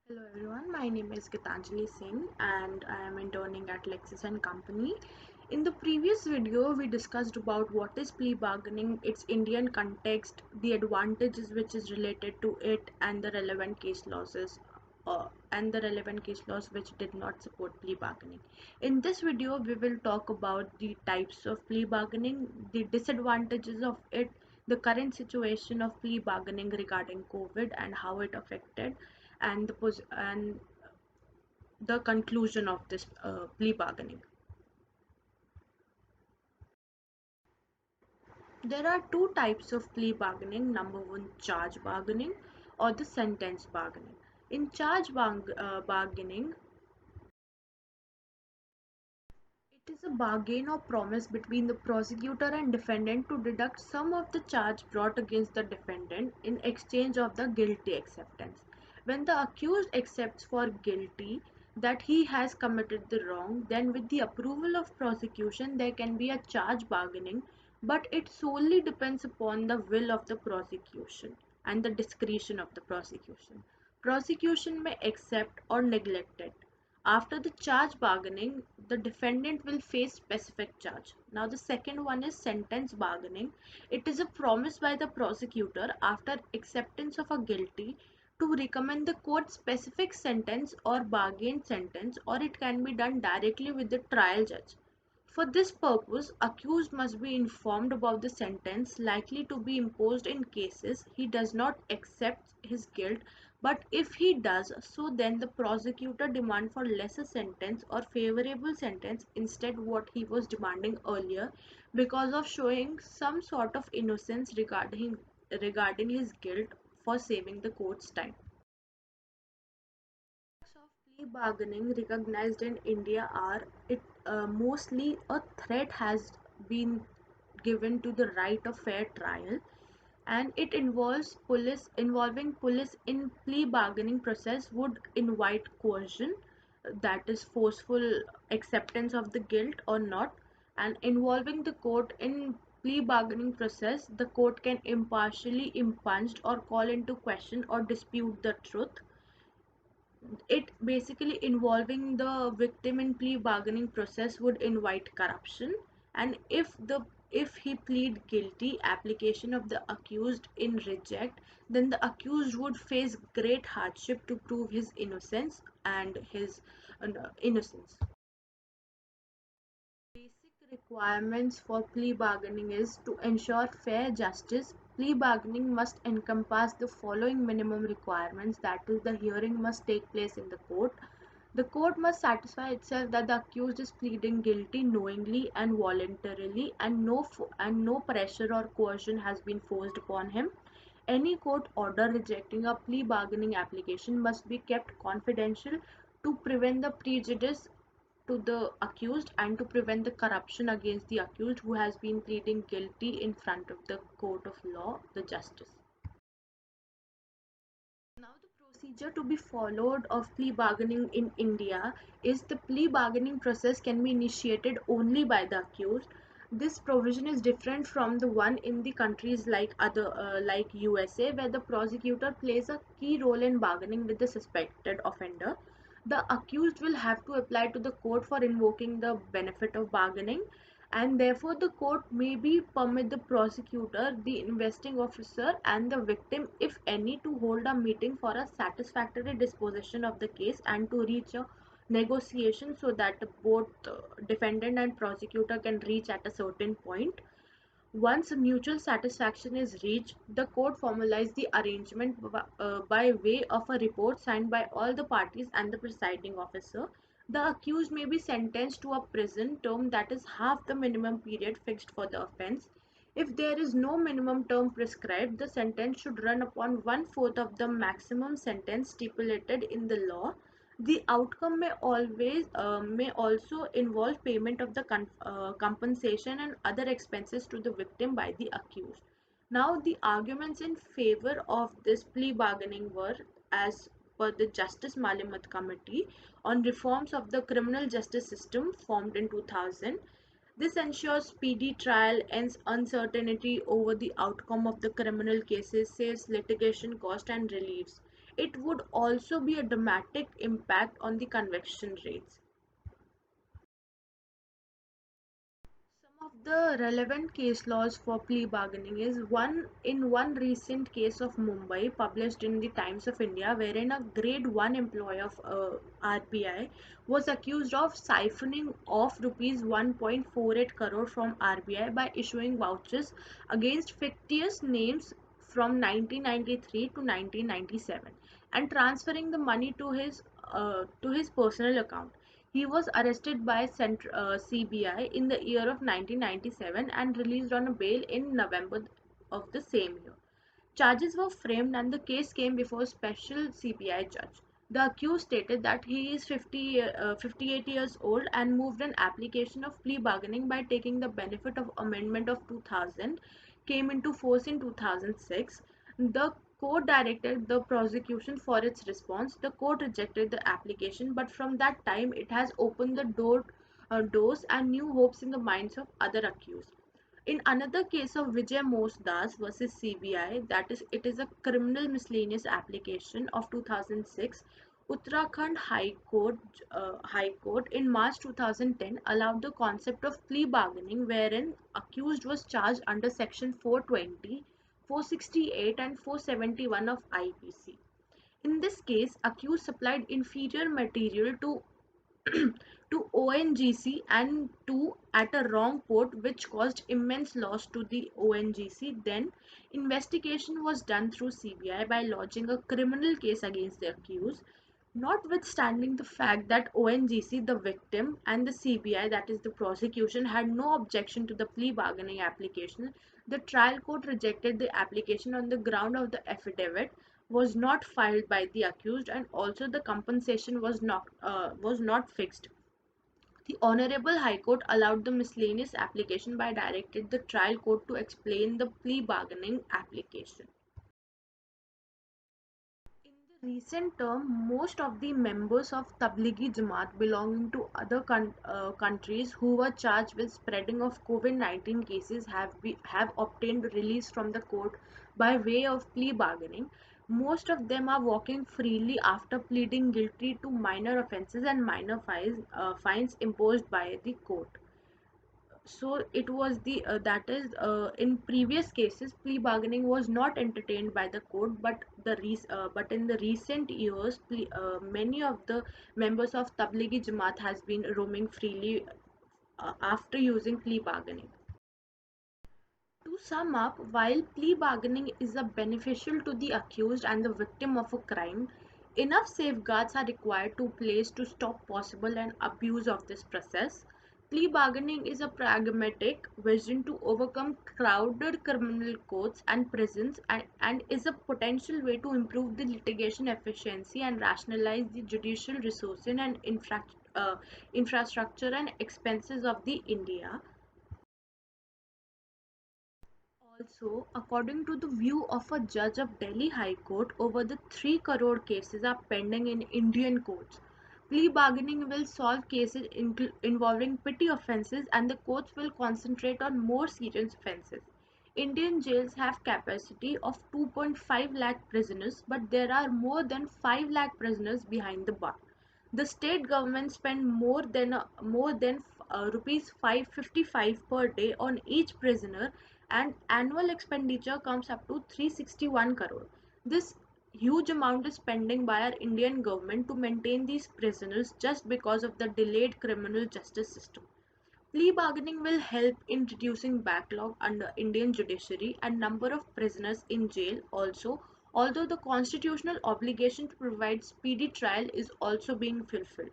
Hello everyone, my name is Gitanjali Singh and I am interning at Lexis and Company. In the previous video, we discussed about what is plea bargaining, its Indian context, the advantages which is related to it, and the relevant case laws which did not support plea bargaining. In this video, we will talk about the types of plea bargaining, the disadvantages of it, the current situation of plea bargaining regarding COVID and how it affected and the conclusion of this plea bargaining. There are two types of plea bargaining. Number one, charge bargaining or the sentence bargaining. In bargaining, it is a bargain or promise between the prosecutor and defendant to deduct some of the charge brought against the defendant in exchange of the guilty acceptance. When the accused accepts for guilty that he has committed the wrong, then with the approval of prosecution there can be a charge bargaining, but it solely depends upon the will of the prosecution and the discretion of the prosecution. Prosecution may accept or neglect it. After the charge bargaining, the defendant will face specific charge. Now the second one is sentence bargaining. It is a promise by the prosecutor after acceptance of a guilty to recommend the court specific sentence or bargain sentence, or it can be done directly with the trial judge. For this purpose, accused must be informed about the sentence likely to be imposed in cases he does not accept his guilt, but if he does so, then the prosecutor demand for lesser sentence or favorable sentence instead what he was demanding earlier because of showing some sort of innocence regarding his guilt for saving the court's time. Of plea bargaining recognized in India are it mostly a threat has been given to the right of fair trial, and it involving police in plea bargaining process would invite coercion, that is forceful acceptance of the guilt or not, and involving the court in plea bargaining process the court can impartially impunge or call into question or dispute the truth. It basically involving the victim in plea bargaining process would invite corruption, and if he plead guilty application of the accused in reject, then the accused would face great hardship to prove his innocence and his innocence. Basic requirements for plea bargaining is to ensure fair justice. Plea bargaining must encompass the following minimum requirements, that is, the hearing must take place in the court. The court must satisfy itself that the accused is pleading guilty knowingly and voluntarily, and no pressure or coercion has been forced upon him. Any court order rejecting a plea bargaining application must be kept confidential to prevent the prejudice to the accused and to prevent the corruption against the accused who has been pleading guilty in front of the court of law, the justice. Now, the procedure to be followed of plea bargaining in India is the plea bargaining process can be initiated only by the accused. This provision is different from the one in the countries like USA, where the prosecutor plays a key role in bargaining with the suspected offender. The accused will have to apply to the court for invoking the benefit of bargaining, and therefore the court may be permit the prosecutor, the investing officer, and the victim, if any, to hold a meeting for a satisfactory disposition of the case and to reach a negotiation so that both defendant and prosecutor can reach at a certain point. Once mutual satisfaction is reached, the court formalizes the arrangement by way of a report signed by all the parties and the presiding officer. The accused may be sentenced to a prison term that is half the minimum period fixed for the offence. If there is no minimum term prescribed, the sentence should run upon one-fourth of the maximum sentence stipulated in the law. The outcome may also involve payment of the compensation and other expenses to the victim by the accused. Now, the arguments in favor of this plea bargaining were, as per the Justice Malimat Committee on Reforms of the Criminal Justice System, formed in 2000. This ensures speedy trial, ends uncertainty over the outcome of the criminal cases, saves litigation cost, and relieves. it would also be a dramatic impact on the conviction rates. Some of the relevant case laws for plea bargaining is one recent case of Mumbai published in the Times of India, wherein a grade 1 employee of RBI was accused of siphoning off rupees 1.48 crore from RBI by issuing vouchers against fictitious names from 1993 to 1997 and transferring the money to his personal account. He was arrested by CBI in the year of 1997 and released on a bail in November of the same year. Charges were framed and the case came before a special CBI judge. The accused stated that he is 58 years old and moved an application of plea bargaining by taking the benefit of Amendment of 2000, came into force in 2006. The court directed the prosecution for its response. The court rejected the application, but from that time it has opened the doors and new hopes in the minds of other accused. In another case of Vijay Mosdas versus CBI, that is, it is a criminal miscellaneous application of 2006. Uttarakhand High Court in March 2010 allowed the concept of plea bargaining, wherein accused was charged under Section 420, 468, and 471 of IPC. In this case, accused supplied inferior material to to ONGC and to at a wrong port, which caused immense loss to the ONGC. Then investigation was done through CBI by lodging a criminal case against the accused. Notwithstanding the fact that ONGC, the victim, and the CBI, that is the prosecution, had no objection to the plea bargaining application, the trial court rejected the application on the ground of the affidavit was not filed by the accused, and also the compensation was not fixed. The Honorable High Court allowed the miscellaneous application by directed the trial court to explain the plea bargaining application. In the recent term, most of the members of Tablighi Jamaat belonging to other countries who were charged with spreading of COVID-19 cases have obtained release from the court by way of plea bargaining. Most of them are walking freely after pleading guilty to minor offences and minor fines imposed by the court. So it was the that is in previous cases plea bargaining was not entertained by the court, but in the recent years many of the members of Tablighi Jamaat has been roaming freely after using plea bargaining. To sum up, while plea bargaining is a beneficial to the accused and the victim of a crime, enough safeguards are required to place to stop possible and abuse of this process. Plea bargaining is a pragmatic vision to overcome crowded criminal courts and prisons and is a potential way to improve the litigation efficiency and rationalize the judicial resources and infrastructure and expenses of the India. Also, according to the view of a judge of Delhi High Court, over the 3 crore cases are pending in Indian courts. Plea bargaining will solve cases involving petty offences and the courts will concentrate on more serious offences. Indian jails have capacity of 2.5 lakh prisoners, but there are more than 5 lakh prisoners behind the bar. The state government spend more than rupees 555 per day on each prisoner, and annual expenditure comes up to 361 crore. This huge amount is spending by our Indian government to maintain these prisoners just because of the delayed criminal justice system. Plea bargaining will help in reducing backlog under Indian judiciary and number of prisoners in jail also, although the constitutional obligation to provide speedy trial is also being fulfilled.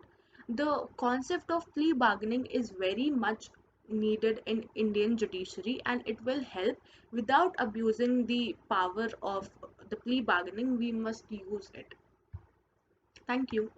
The concept of plea bargaining is very much needed in Indian judiciary and it will help. Without abusing the power of the plea bargaining, we must use it. Thank you.